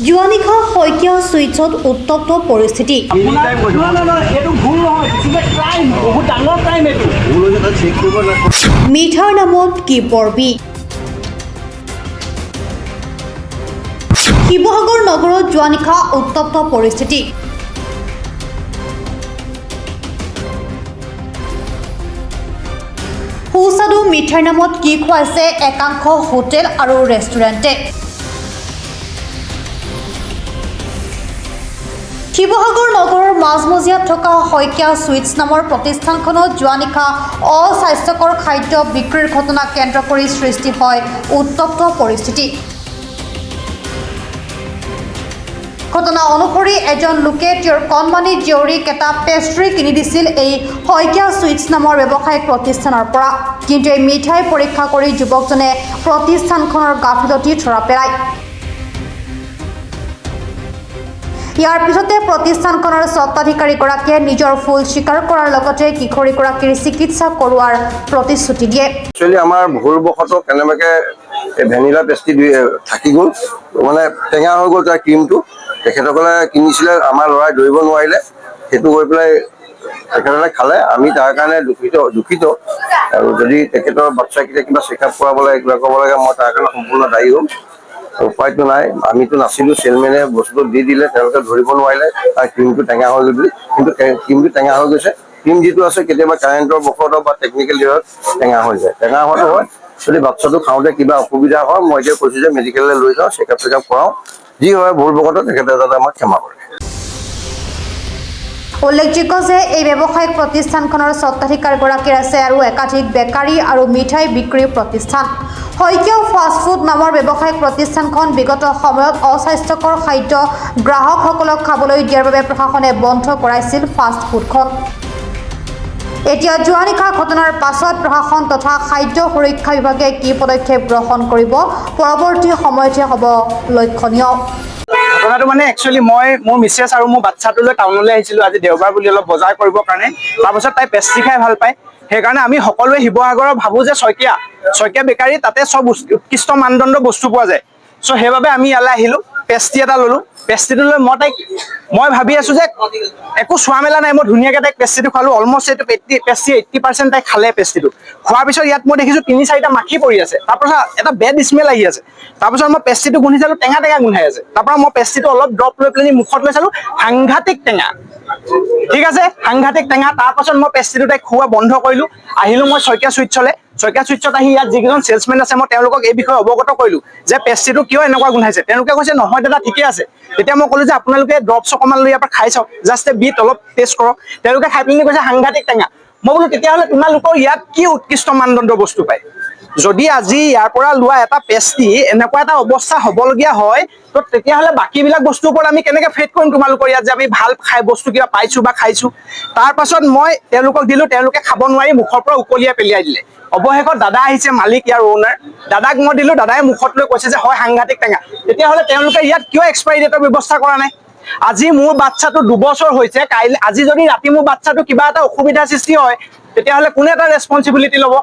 জুৱানিশা শইকীয়া চুইটছত উত্তপ্ত পৰিস্থিতি। মিঠাৰ নামত কি পৰ্বী? শিৱসাগৰ নগৰত জুৱানিশা উত্তপ্ত পৰিস্থিতি। সুস্বাদু মিঠাইৰ নামত কি খুৱাইছে একাংশ হোটেল আৰু ৰেষ্টুৰেণ্টে। শিৱসাগৰ নগৰৰ মাজমজিয়াত থকা শইকীয়া চুইটছ নামৰ প্ৰতিষ্ঠানখনত যোৱা নিশা অস্বাস্থ্যকৰ খাদ্য বিক্ৰীৰ ঘটনা কেন্দ্ৰ কৰি সৃষ্টি হয় উত্তপ্ত পৰিস্থিতি। ঘটনা অনুসৰি এজন লোকে তেওঁৰ কণমানি জীয়ৰীক এটা পেষ্ট্ৰি কিনি দিছিল এই শইকীয়া চুইটছ নামৰ ব্যৱসায়িক প্ৰতিষ্ঠানৰ পৰা। কিন্তু এই মিঠাই পৰীক্ষা কৰি যুৱকজনে প্ৰতিষ্ঠানখনৰ গাফিলতি ধৰা পেলায়। ইয়াৰ পিছতে প্ৰতিষ্ঠানখনৰ স্বত্বাধিকাৰীগৰাকীয়ে নিজৰ ভুল স্বীকাৰ কৰাৰ লগতে কিশোৰীগৰাকীৰ চিকিৎসা কৰোৱাৰ প্ৰতিশ্ৰুতি দিয়ে। একচুৱেলি আমাৰ ভুলবশতঃ কেনেবাকৈ ভেনিলা পেষ্ট্ৰি থাকি গ'ল, মানে টেঙা হৈ গ'ল তাৰ ক্ৰীমটো। তেখেতসকলে কিনিছিলে, আমাৰ ল'ৰাই ধৰিব নোৱাৰিলে, সেইটো গৈ পেলাই তেখেতসকলে খালে। আমি তাৰ কাৰণে দুখিত আৰু যদি তেখেতৰ বাচ্ছাকেইটা কিবা চেকআপ কৰাব লাগে, কিবা কৰিব লাগে, মই তাৰ কাৰণে সম্পূৰ্ণ দায়ী হ'ম। উপায়তো নাই, আমিতো নাছিলোঁ। চেলমেনে বস্তুটো দি দিলে, তেওঁলোকে ধৰিব নোৱাৰিলে তাৰ ক্ৰীমটো টেঙা হৈ গ'ল বুলি। কিন্তু ক্ৰীমটো টেঙা হৈ গৈছে। ক্ৰীম যিটো আছে কেতিয়াবা কাৰেণ্টৰ বশতঃ বা টেকনিকেল দিনত টেঙা হৈ যায়। টেঙা হোৱাটো হয়, যদি বাচ্ছাটো খাওঁতে কিবা অসুবিধা হয়, মই এতিয়া কৈছোঁ যে মেডিকেললৈ লৈ যাওঁ, চেকআপ কৰাওঁ। যি হয় ভুলবশতঃ তেখেতে যাতে আমাক ক্ষমা কৰে। উল্লেখযোগ্য যে এই ব্যৱসায়িক প্ৰতিষ্ঠানখনৰ স্বত্বাধিকাৰীগৰাকীৰ আছে আৰু একাধিক বেকাৰী আৰু মিঠাই বিক্ৰী প্ৰতিষ্ঠান। শইকীয়া ফাষ্টফুড নামৰ ব্যৱসায়িক প্ৰতিষ্ঠানখন বিগত সময়ত অস্বাস্থ্যকৰ খাদ্য গ্ৰাহকসকলক খাবলৈ দিয়াৰ বাবে প্ৰশাসনে বন্ধ কৰাইছিল ফাষ্টফুডখন। এতিয়া যোৱা নিশা ঘটনাৰ পাছত প্ৰশাসন তথা খাদ্য সুৰক্ষা বিভাগে কি পদক্ষেপ গ্ৰহণ কৰিব পৰৱৰ্তী সময়তহে হ'ব লক্ষণীয়। ঘটনাটো মানে একচুৱেলি মই মোৰ মিছেছ আৰু মোৰ বাচ্ছাটোলৈ টাউনলৈ আহিছিলোঁ আজি দেওবাৰ বুলি অলপ বজাৰ কৰিবৰ কাৰণে। তাৰপাছত তাই পেষ্ট্ৰি খাই ভাল পায়, সেইকাৰণে আমি সকলোৱে শিৱসাগৰৰ ভাবোঁ যে শইকীয়া বেকাৰী তাতে চব উৎকৃষ্ট মানদণ্ড বস্তু পোৱা যায়। চ' সেইবাবে আমি ইয়ালৈ আহিলোঁ, পেষ্ট্ৰি এটা ল'লোঁ। পেষ্ট্ৰিটো লৈ মই ভাবি আছোঁ যে একো চোৱা মেলা নাই, মই ধুনীয়াকৈ তাইক পেষ্ট্ৰিটো খোৱালোঁ। অলমষ্ট এইটো 80% তাই খালে পেষ্ট্ৰিটো। খোৱাৰ পিছত ইয়াত মই দেখিছোঁ 3-4টা মাখি পৰি আছে। তাৰপাছত এটা বেড স্মেল আহি আছে। তাৰপিছত মই পেষ্ট্ৰিটো গোন্ধি চালোঁ, টেঙা গোন্ধাই আছে। তাৰপৰা মই পেষ্ট্ৰিটো অলপ ড্ৰপ লৈ পেলাই মুখত লৈ চালোঁ, সাংঘাতিক টেঙা। ঠিক আছে, সাংঘাতিক টেঙা। তাৰপাছত মই পেষ্ট্ৰিটো তাইক খোৱা বন্ধ কৰিলোঁ। আহিলোঁ মই শইকীয়া চুইটছলৈ। শইকীয়া চুইটছত আহি ইয়াত যিকেইজন চেলছমেন আছে মই তেওঁলোকক এই বিষয়ে অৱগত কৰিলোঁ যে পেষ্ট্ৰিটো কিয় এনেকুৱা গোন্ধাইছে। তেওঁলোকে কৈছে নহয় দাদা ঠিকে আছে। তেতিয়া মই ক'লোঁ যে আপোনালোকে ড্ৰপছ অকণমান লৈ ইয়াৰ পৰা খাই চাওক, জাষ্ট বিট অলপ টেষ্ট কৰক। তেওঁলোকে খাই পিনি কৈছে সাংঘাতিক টেঙা। মই বোলো তেতিয়াহ'লে তোমালোকৰ ইয়াত কি উৎকৃষ্ট মানদণ্ড বস্তু পায়? যদি আজি ইয়াৰ পৰা লোৱা এটা পেষ্ট্ৰি এনেকুৱা এটা অৱস্থা হ'বলগীয়া হয়, তো তেতিয়াহ'লে বাকীবিলাক বস্তুৰ ওপৰত আমি কেনেকৈ ফেট কৰিম তোমালোকৰ ইয়াত যে আমি ভাল বস্তু কিবা পাইছোঁ বা খাইছোঁ। তাৰপাছত মই তেওঁলোকক দিলোঁ, তেওঁলোকে খাব নোৱাৰি মুখৰ পৰা উকলিয়াই পেলিয়াই দিলে। অৱশেষত দাদা আহিছে, মালিক ইয়াৰ অ'নাৰ, দাদাক মই দিলোঁ। দাদাই মুখত লৈ কৈছে যে হয় সাংঘাতিক টেঙা। তেতিয়াহ'লে তেওঁলোকে ইয়াত কিয় এক্সপাইৰী ডেটৰ ব্যৱস্থা কৰা নাই? আজি মোৰ বাচ্ছাটো 2 বছৰ হৈছে, আজি যদি ৰাতি মোৰ বাচ্ছাটো কিবা এটা অসুবিধাৰ সৃষ্টি হয়, তেতিয়াহ'লে কোনে এটা ৰেছপঞ্চিবিলিটি ল'ব?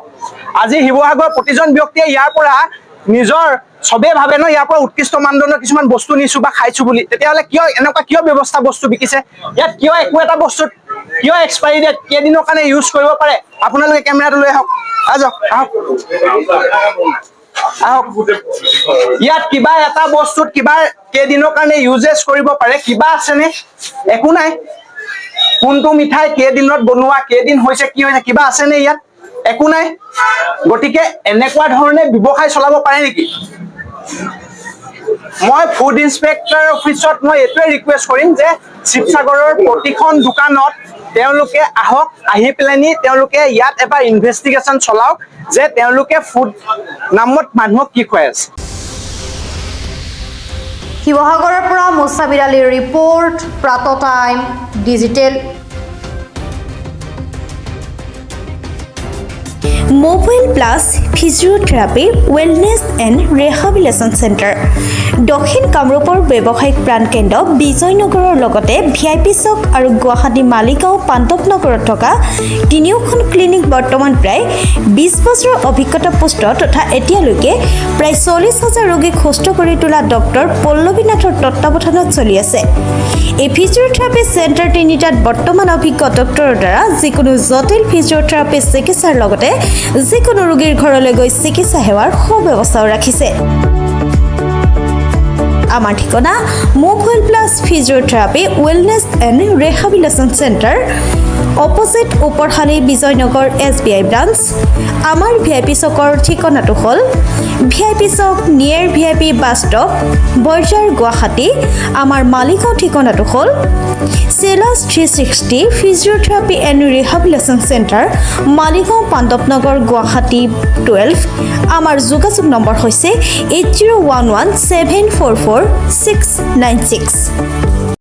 আজি শিৱসাগৰৰ প্ৰতিজন ব্যক্তিয়ে ইয়াৰ পৰা নিজৰ চবেই ভাবে ন ইয়াৰ পৰা উৎকৃষ্ট মানদণ্ডৰ কিছুমান বস্তু নিছোঁ বা খাইছোঁ বুলি। তেতিয়াহ'লে কিয় ব্যৱস্থা বস্তু বিকিছে? ইয়াত কিয় একো এটা বস্তুত কিয় এক্সপাইৰী ডেট কেইদিনৰ কাৰণে ইউজ কৰিব পাৰে? আপোনালোকে কেমেৰাটো লৈ আহক, আহক। ইয়াত কিবা এটা বস্তুত কিবা কেইদিনৰ কাৰণে ইউজেছ কৰিব পাৰে, কিবা আছেনে? একো নাই। কোনটো মিঠাই কেইদিনত বনোৱা, কেইদিন হৈছে, কি হৈছে, কিবা আছেনে ইয়াত? একো নাই। গতিকে এনেকুৱা ধৰণে ব্যৱসায় চলাব পাৰে নেকি? মই ফুড ইন্সপেক্টৰ অফিচত মই এইটোৱে ৰিকুৱেষ্ট কৰিম যে শিৱসাগৰৰ প্ৰতিখন দোকানত তেওঁলোকে আহক, আহি পেলাইনি তেওঁলোকে ইয়াত এটা ইনভেষ্টিগেশ্যন চলাওক যে তেওঁলোকে ফুড নামত মানুহক কি খুৱাই আছে। শিৱসাগৰৰ পৰা মুছাবিৰ আলীৰ ৰিপৰ্ট, প্ৰাত time digital. Mobile plus physiotherapy wellness and rehabilitation centre দক্ষিণ কামৰূপৰ ব্যৱসায়িক প্ৰাণকেন্দ্ৰ বিজয়নগৰৰ লগতে VIP চক আৰু গুৱাহাটী মালিগাঁও পাণ্ডৱনগৰত থকা তিনিওখন ক্লিনিক বৰ্তমান প্ৰায় 20 বছৰৰ অভিজ্ঞতা পুষ্ট তথা এতিয়ালৈকে প্ৰায় 40,000 ৰোগীক সুস্থ কৰি তোলা ডক্টৰ পল্লৱীনাথৰ তত্বাৱধানত চলি আছে। এই ফিজিঅ'থেৰাপি চেণ্টাৰ তিনিটাত বৰ্তমান অভিজ্ঞ ডক্টৰৰ দ্বাৰা যিকোনো জটিল ফিজিঅ'থেৰাপি চিকিৎসাৰ লগতে যিকোনো ৰোগীৰ ঘৰলৈ গৈ চিকিৎসা সেৱাৰ সুব্যৱস্থাও ৰাখিছে। আমাৰ ঠিকনা Movewell plus physiotherapy wellness and rehabilitation centre opposite Uparshali Bijoynagar SBI branch. আমাৰ VIP চকৰ ঠিকনাটো হ'ল VIP Chowk near VIP bus stop Borjhar Guwahati. আমাৰ মালিগাঁও ঠিকনাটো হ'ল চেলাছ 360 physiotherapy and rehabilitation centre Maligaon Pandavnagar Guwahati 12। আমাৰ যোগাযোগ নম্বৰ হৈছে 8011744696।